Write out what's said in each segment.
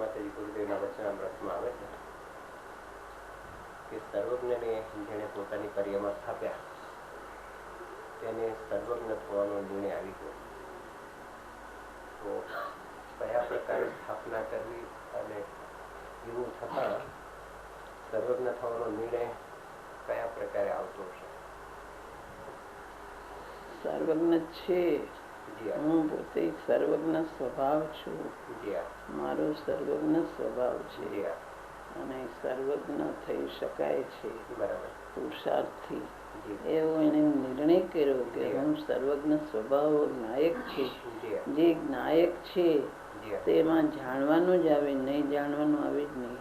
માતાજી ગુરુદેવના વચનામૃતમાં આવે છે કે સર્વજ્ઞને જેણે પોતાની કાર્યમાં સ્થાપ્યા તેને સર્વજ્ઞ થવાનો નિર્ણય આવી ગયો. તો કયા પ્રકારે સ્થાપના કરવી અને એવું છતાં સર્વજ્ઞ થવાનો નિર્ણય કયા પ્રકારે આવતો હશે? સર્વજ્ઞ છે, હું પોતે સર્વજ્ઞ સ્વભાવ છું, મારો સર્વજ્ઞ સ્વભાવ છે અને સર્વજ્ઞ થઈ શકાય છે પુરુષાર્થથી. એવો એને નિર્ણય કર્યો કે હું સર્વજ્ઞ સ્વભાવ નાયક છે. જે નાયક છે તેમાં જાણવાનું જ આવે, નહીં જાણવાનું આવે જ નહીં.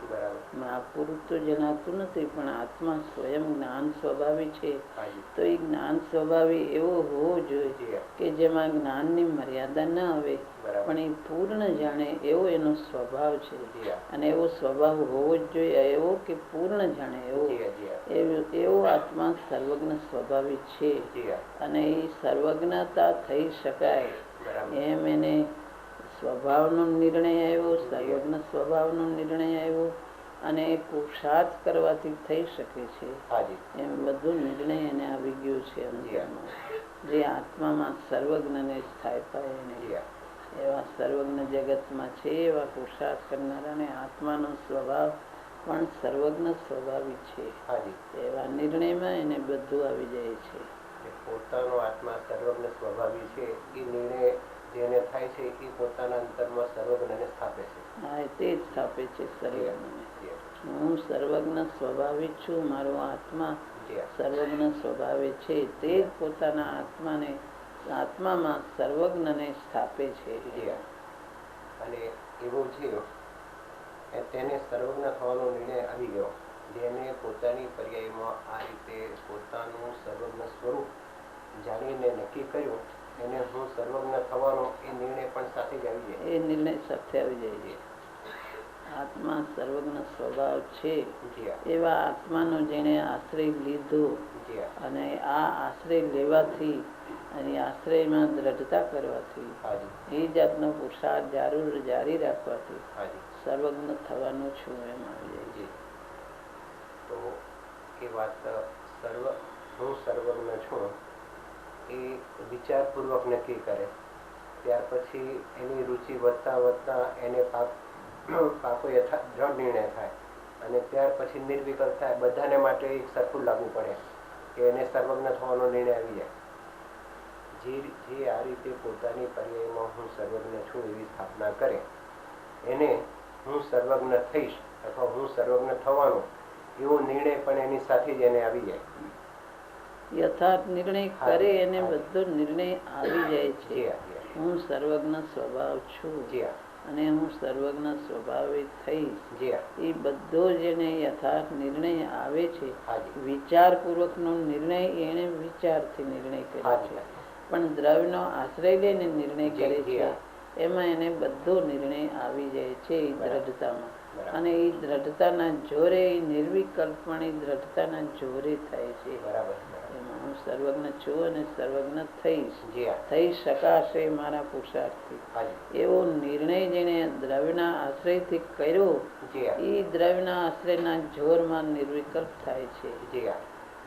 મહાપુરુષ તો જણાતું નથી, પણ આત્મા સ્વયં જ્ઞાન સ્વભાવી છે. તો એ જ્ઞાન સ્વભાવી એવો હોવો જોઈએ કે જેમાં જ્ઞાનની મર્યાદા ન આવે, પણ એ પૂર્ણ જાણે એવો એનો સ્વભાવ છે. અને એવો સ્વભાવ હોવો જ જોઈએ, એવો કે પૂર્ણ જાણે એવો આત્મા સર્વજ્ઞ સ્વભાવી છે. અને એ સર્વજ્ઞતા થઈ શકાય એમ એને સ્વભાવનો નિર્ણય આવ્યો, સર્વજ્ઞ સ્વભાવનો નિર્ણય આવ્યો અને પુરુષાર્થ કરવાથી થઈ શકે છે એમ બધું નિર્ણય એને આવી ગયું છે. અંદરમાં જે આત્મામાં સર્વજ્ઞને સ્થાપ્યા એને એવા સર્વજ્ઞ જગતમાં છે. એવા પુરુષાર્થ કરનારાને આત્માનો સ્વભાવ પણ સર્વજ્ઞ સ્વભાવી છે. એવા નિર્ણયમાં એને બધું આવી જાય છે. પોતાનો આત્મા સર્વજ્ઞ સ્વભાવી છે એ નિર્ણય જેને થાય છે એ પોતાના અંતરમાં સર્વજ્ઞને સ્થાપે છે. હા, તે જ સ્થાપે છે સર્વજ્ઞને. હું સર્વજ્ઞ સ્વભાવી છું, મારો આત્મા સર્વજ્ઞ સ્વભાવે છે. તે જ પોતાના આત્મામાં સર્વજ્ઞને સ્થાપે છે. અને એવું છે તેને સર્વજ્ઞ થવાનો નિર્ણય આવી ગયો, જેને પોતાની પર્યાયમાં આ રીતે પોતાનું સર્વજ્ઞ સ્વરૂપ જાણીને નક્કી કર્યું, એને હું સર્વજ્ઞ થવાનો એ નિર્ણય પણ સાથે જ આવી જાય. એ નિર્ણય સાથે આવી જાય છે. આત્મા સર્વજ્ઞ સ્વભાવ છે એવા આત્માનો જેને આશ્રય લીધો અને આ આશ્રય લેવાથી અને આશ્રયમાં દ્રઢતા કરવાથી એ જાતનો પુરુષાર્થ જારી રાખવાથી સર્વજ્ઞ થવાનું છું એમ આવી જાય છે. તો એ વાત હું સર્વજ્ઞ છું એ વિચારપૂર્વક નક્કી કરે, ત્યાર પછી એની રુચિ વધતા વધતા એને પાકો દ્રઢ નિર્ણય થાય અને ત્યાર પછી નિર્વિકલ્પ થાય. બધાને માટે એક સરખું લાગુ પડે કે એને સર્વજ્ઞ થવાનો નિર્ણય આવી જાય. જે આ રીતે પોતાની પર્યાયમાં હું સર્વજ્ઞ છું એવી સ્થાપના કરે, એને હું સર્વજ્ઞ થઈશ અથવા હું સર્વજ્ઞ થવાનો એવો નિર્ણય પણ એની સાથે જ એને આવી જાય. યથાર્થ નિર્ણય કરે એને બધો નિર્ણય આવી જાય છે. હું સર્વજ્ઞ સ્વભાવ છું અને હું સર્વજ્ઞ સ્વભાવે થઈશ. એ બધો જેને યથાર્થ નિર્ણય આવે છે, વિચારપૂર્વક નો નિર્ણય એને વિચારથી નિર્ણય કરે છે. પણ દ્રવ્યનો આશ્રય લઈને નિર્ણય કરે છે, એમાં એને બધો નિર્ણય આવી જાય છે એ દ્રઢતામાં. અને એ દ્રઢતાના જોરે, નિર્વિકલ્પણી દ્રઢતાના જોરે થાય છે. એમાં હું સર્વજ્ઞ છું અને સર્વજ્ઞ થઈ શકાશે મારા પુરુષાર્થથી. એવો નિર્ણય જેને દ્રવ્યના આશ્રયથી કર્યો, એ દ્રવ્યના આશ્રયના જોરમાં નિર્વિકલ્પ થાય છે.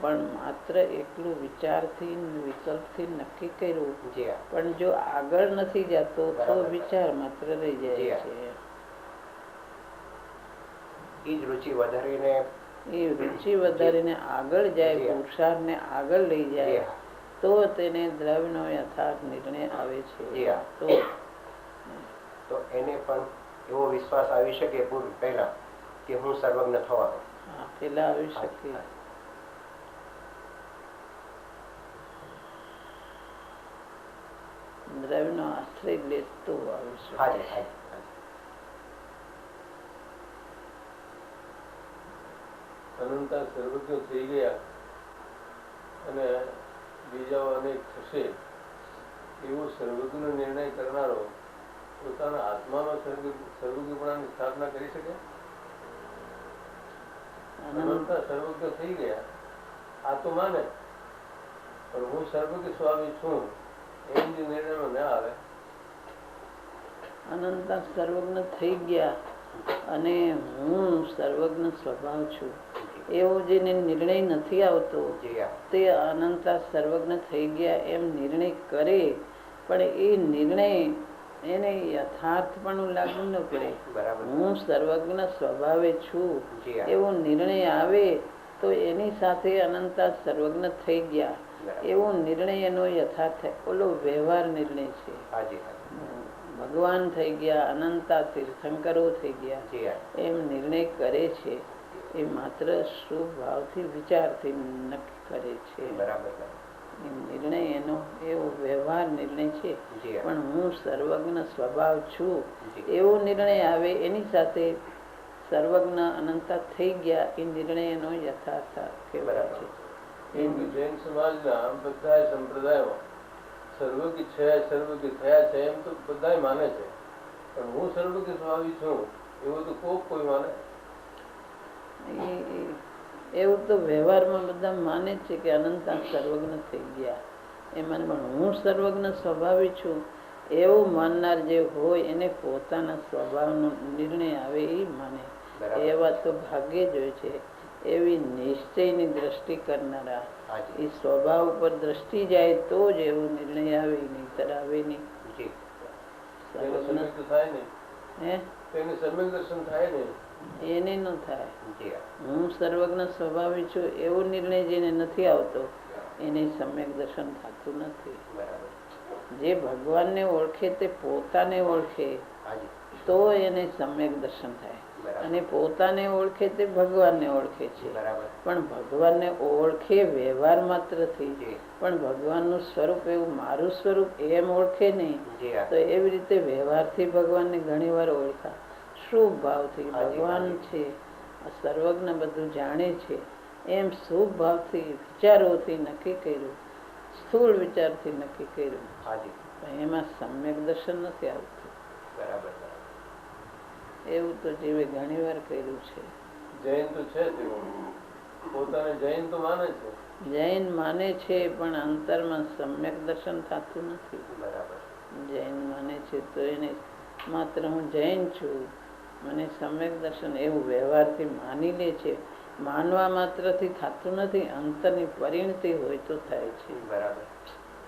પણ માત્ર એટલું વિચારથી વિકલ્પથી નક્કી કર્યું, પણ જો આગળ નથી જતો તો વિચાર માત્ર રહી જાય છે. એ રુચિ વધારીને આગળ જાય, પુરુષાર્થને આગળ લઈ જાય, તો તેને દ્રવ્યનો યથાર્થ નિર્ણય આવે છે. તો એને પણ એવો વિશ્વાસ આવી શકે પહેલા કે હું સર્વજ્ઞ થવાનો. પેલા આવી શકે. દ્રવ્યનો આશ્રય લેતો આવી શકે. અનંતા સર્વજ્ઞ થઈ ગયા અને બીજાઓ અનેક થશે એવો સર્વજ્ઞ નિર્ણય કરનારો પોતાના આત્માનો સર્વજ્ઞપણાની સ્થાપના કરી શકે. અનંતા સર્વજ્ઞ થઈ ગયા આ તો માને, પણ હું સર્વજ્ઞ સ્વામી છું એમ જે નિર્ણયમાં ના આવે. અનંતા સર્વજ્ઞ થઈ ગયા અને હું સર્વજ્ઞ સ્વભાવ છું એવો જેને નિર્ણય નથી આવતો તે અનંતા સર્વજ્ઞ થઈ ગયા એમ નિર્ણય કરે, પણ એ નિર્ણય એને યથાર્થપણું લાગુ ન પડે. હું સર્વજ્ઞ સ્વભાવે છું એવો નિર્ણય આવે તો એની સાથે અનંતા સર્વજ્ઞ થઈ ગયા એવો નિર્ણય એનો યથાર્થ ઓલો વ્યવહાર નિર્ણય છે. ભગવાન થઈ ગયા, અનંતા તીર્થંકરો થઈ ગયા એમ નિર્ણય કરે છે એ માત્ર શુભ ભાવથી વિચારથી નક્કી કરે છે. એ નિર્ણય એનો એવો વ્યવહાર નિર્ણય છે. પણ હું સર્વજ્ઞ સ્વભાવ છું એવો નિર્ણય આવે એની સાથે સર્વજ્ઞ અનંતા થઈ ગયા એ નિર્ણય એનો યથાર્થ કહેવાય છે. જૈન સમાજના બધા સંપ્રદાયો સર્વજ્ઞ છે, સર્વજ્ઞ થયા છે એમ તો બધા માને છે, પણ હું સર્વજ્ઞ સ્વામી છું એવું તો કોઈ માને? એવું તો વ્યવહારમાં બધા માને છે કે અનંતા સર્વજ્ઞ થઈ ગયા એ માને, પણ હું સર્વજ્ઞ સ્વભાવી છું એવું માનનાર જે હોય એને પોતાના સ્વભાવનો નિર્ણય આવે એ માને. એવા તો ભાગ્યે જ હોય છે. એવી નિશ્ચયની દ્રષ્ટિ કરનારા એ સ્વભાવ ઉપર દ્રષ્ટિ જાય તો જ એવો નિર્ણય આવે, નહીતર આવે નહીં. એને ન થાય. હું સર્વજ્ઞ સ્વભાવી છું એવો નિર્ણય જેને નથી આવતો એને સમ્યક દર્શન થતું નથી. જે ભગવાનને ઓળખે તે પોતાને ઓળખે તો એને સમ્યક દર્શન થાય, અને પોતાને ઓળખે તે ભગવાનને ઓળખે છે. પણ ભગવાનને ઓળખે વ્યવહાર માત્રથી, પણ ભગવાનનું સ્વરૂપ એવું મારું સ્વરૂપ એમ ઓળખે નહીં. તો એવી રીતે વ્યવહારથી ભગવાનને ઘણી વાર ઓળખા. શુભ ભાવથી ભગવાન છે, સર્વજ્ઞ બધું જાણે છે એમ શુભ ભાવથી વિચારોથી નક્કી કર્યું, સ્થૂળ વિચારથી નક્કી કર્યું, એમાં સમ્યક દર્શન નથી આવતું. એવું તો જીવે ઘણી વાર કર્યું છે. જૈન તો છે, પોતાને જૈન તો માને છે, જૈન માને છે, પણ અંતરમાં સમ્યક દર્શન થતું નથી. જૈન માને છે તો એને માત્ર હું જૈન છું, મને સમ્યક દર્શન એવું વ્યવહારથી માની લે છે. માનવા માત્રથી થતું નથી, અંતરની પરિણતિ હોય તો થાય છે.